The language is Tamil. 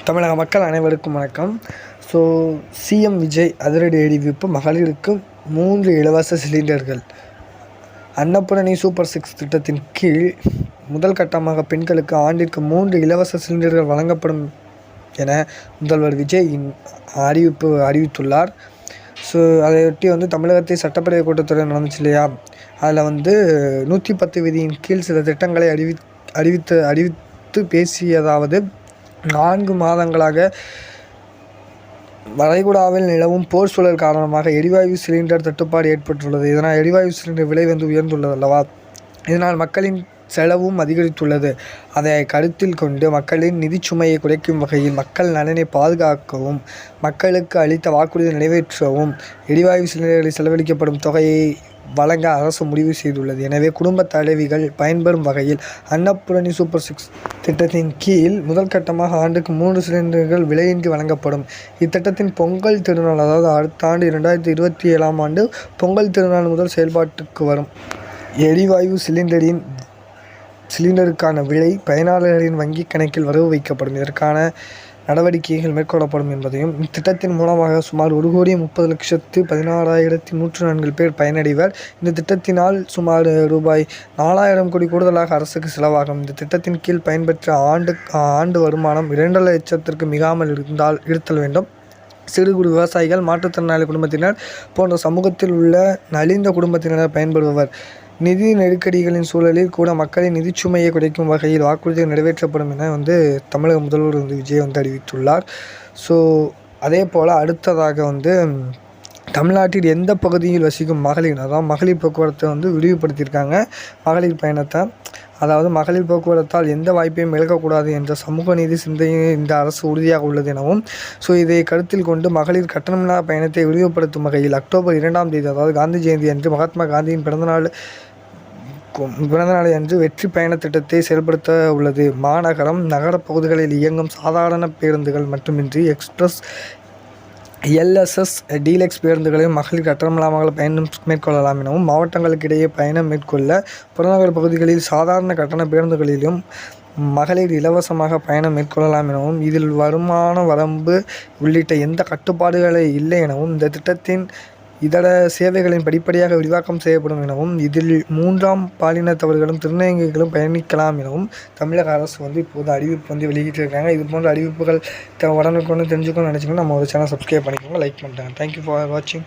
தமிழக மக்கள் அனைவருக்கும் வணக்கம். ஸோ சிஎம் விஜய் அதிரடி அறிவிப்பு. மகளிருக்கு 3 இலவச சிலிண்டர்கள். அன்னபூரணி சூப்பர் 6 திட்டத்தின் கீழ் முதல் கட்டமாக பெண்களுக்கு ஆண்டிற்கு 3 இலவச சிலிண்டர்கள் வழங்கப்படும் என முதல்வர் விஜய் அறிவித்துள்ளார். ஸோ அதையொட்டி தமிழகத்தை சட்டப்பேரவை கூட்டத்தொடர் நடந்துச்சு இல்லையா, அதில் 110 விதியின் கீழ் சில திட்டங்களை அறிவித்து பேசியதாவது, 4 மாதங்களாக வளைகுடாவில் நிலவும் போர் சூழல் காரணமாக எரிவாயு சிலிண்டர் தட்டுப்பாடு ஏற்பட்டுள்ளது. இதனால் எரிவாயு சிலிண்டர் விலை உயர்ந்துள்ளது அல்லவா. இதனால் மக்களின் செலவும் அதிகரித்துள்ளது. அதை கருத்தில் கொண்டு மக்களின் நிதிச்சுமையை குறைக்கும் வகையில் மக்கள் நலனை பாதுகாக்கவும் மக்களுக்கு அளித்த வாக்குறுதியை நிறைவேற்றவும் எரிவாயு சிலிண்டர்களில் செலவழிக்கப்படும் தொகையை வழங்க அரசு முடிவு செய்துள்ளது. எனவே குடும்ப தலைவிகள் பயன்பெறும் வகையில் அன்னபூரணி சூப்பர் 6 திட்டத்தின் கீழ் முதல் கட்டமாக ஆண்டுக்கு 3 சிலிண்டர்கள் விலையின்றி வழங்கப்படும். இத்திட்டத்தின் பொங்கல் திருநாள், அதாவது அடுத்த ஆண்டு 2027ஆம் ஆண்டு பொங்கல் திருநாள் முதல் செயல்பாட்டுக்கு வரும். எரிவாயு சிலிண்டருக்கான விலை பயனாளர்களின் வங்கிக் கணக்கில் வரவு வைக்கப்படும். இதற்கான நடவடிக்கைகள் மேற்கொள்ளப்படும் என்பதையும், இத்திட்டத்தின் மூலமாக சுமார் 1,30,16,104 பேர் பயனடைவர். இந்த திட்டத்தினால் சுமார் ரூபாய் 4,000 கோடி கூடுதலாக அரசுக்கு செலவாகும். இந்த திட்டத்தின் கீழ் பயன்பெற்ற ஆண்டு வருமானம் 2 லட்சத்திற்கு மிகாமல் இருத்தல் வேண்டும். சிறு குறு விவசாயிகள், மாற்றுத்திறனாளி குடும்பத்தினர் போன்ற சமூகத்தில் உள்ள நலிந்த குடும்பத்தினர் பயன்பெறுவர். நிதி நெருக்கடிகளின் சூழலில் கூட மக்களின் நிதிச்சுமையை குறைக்கும் வகையில் வாக்குறுதிகள் நிறைவேற்றப்படும் என தமிழக முதல்வர் விஜய் அறிவித்துள்ளார். ஸோ அதே போல் அடுத்ததாக தமிழ்நாட்டில் எந்த பகுதியில் வசிக்கும் மகளிர், அதாவது மகளிர் போக்குவரத்தை விரிவுபடுத்தியிருக்காங்க. மகளிர் பயணத்தை, அதாவது மகளிர் போக்குவரத்தால் எந்த வாய்ப்பையும் இழக்கக்கூடாது என்ற சமூக நீதி சிந்தனையை இந்த அரசு உறுதியாக உள்ளது எனவும், ஸோ இதை கருத்தில் கொண்டு மகளிர் கட்டணமில்லா பயணத்தை விரிவுபடுத்தும் வகையில் அக்டோபர் 2ஆம் தேதி, அதாவது காந்தி ஜெயந்தி அன்று மகாத்மா காந்தியின் பிறந்தநாளை அன்று வெற்றி பயண திட்டத்தை செயல்படுத்த உள்ளது. மாநகரம், நகர பகுதிகளில் இயங்கும் சாதாரண பேருந்துகள் மட்டுமின்றி எக்ஸ்பிரஸ், எல்எஸ்எஸ், டீலக்ஸ் பேருந்துகளையும் மகளிர் கட்டணமில்லாமல் பயணம் மேற்கொள்ளலாம் எனவும், மாவட்டங்களுக்கு இடையே பயணம் மேற்கொள்ள புறநகர் பகுதிகளில் சாதாரண கட்டண பேருந்துகளிலும் மகளிர் இலவசமாக பயணம் மேற்கொள்ளலாம் எனவும், இதில் வருமான வரம்பு உள்ளிட்ட எந்த கட்டுப்பாடுகளை இல்லை எனவும், இந்த திட்டத்தின் இதர சேவைகளின் படிப்படியாக விரிவாக்கம் செய்யப்படும் எனவும், இதில் 3ஆம் பாலினத்தவர்களும் திருநங்கைகளும் பயணிக்கலாம் எனவும் தமிழக அரசு இப்போது அறிவிப்பு வெளியிட்டிருக்காங்க. இது போன்ற அறிவிப்புகள் உடனுக்குடன் தெரிஞ்சுக்கணும்னு நினச்சிங்கன்னா நம்ம ஒரு சேனல் சப்ஸ்கிரைப் பண்ணிக்கோங்க, லைக் பண்ணிட்டாங்க. தேங்க்யூ ஃபார் வாட்சிங்.